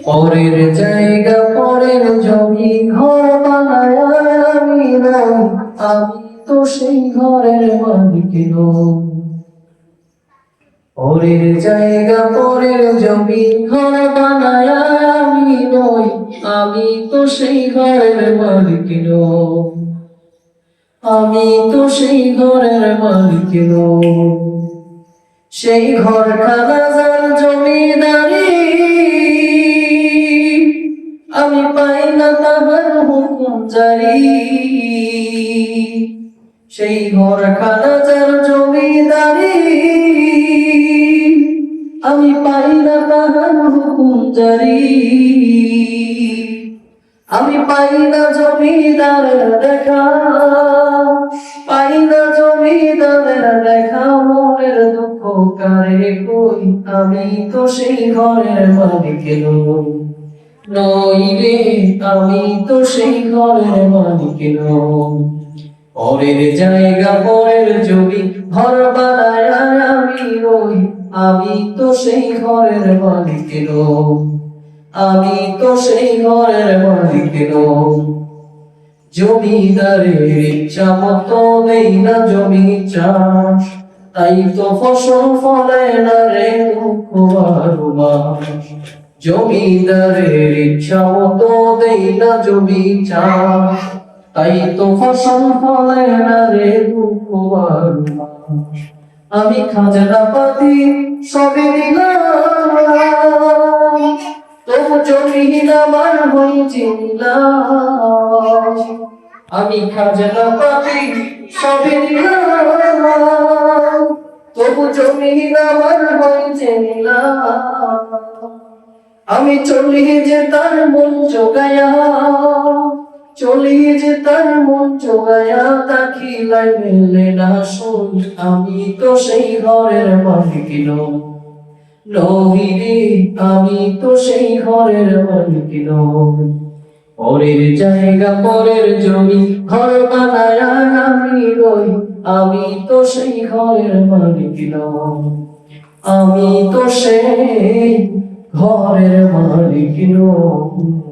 পরের জায়গা পরের জমি ঘর বানায় আমি নই, আমি তো সেই ঘরের মালিক নই। পরের জায়গা পরের জমি ঘর বানায় আমি নই, আমি তো সেই ঘরের মালিক নই। আমি তো সেই ঘরের মালিক নই। সেই ঘর খানা যার জমিদারি, আমি পাই না তাহার হুকুম জারি। সেই ঘর খানা যার জমিদারি, আমি পাই না তাহার হুকুম জারি। আমি পাই না জমিদারের দেখা, পাই না জমিদারের দেখা, মনের দুঃখ কারে কই, আমি তো সেই ঘরের মালিক নই। নই রে, আমি তো সেই ঘরের মালিক নই। পরের জায়গা পরের জমি ঘর বানায় আমি রই, আমি তো সেই ঘরের মালিক নই। আমি তো সেই ঘরের মালিক নই। জমিদারের ইচ্ছা মতো নেই না জমি চাষ, তাই তো ফসল ফলে না রে দুঃখ আর উল্লাস। জমিদারের ইচ্ছা মতো দেই না জমি চাষ, তাই তো ফসল ফলে না রে দুঃখ আর উল্লাস। আমি খাজনা পাতি সবই দিলাম, তবু জমিহীন আমার হয়েছে নীলাম। আমি খাজনা পাতি সবই দিলাম, তবু জমিহীন আমার হয়েছে নীলাম। আমি চলি যে তার মন জোগায়া, চলি যে তার মন জোগায়া, তাকিলাই মেলে না শুন, আমি তো সেই ঘরের মালিক নই। নই রে, আমি তো সেই ঘরের মালিক নই। পরের জায়গা পরের জমি ঘর বানায় আমি রই, আমি তো সেই ঘরের মালিক নই। আমি তো সেই ঘরের মালিক নই।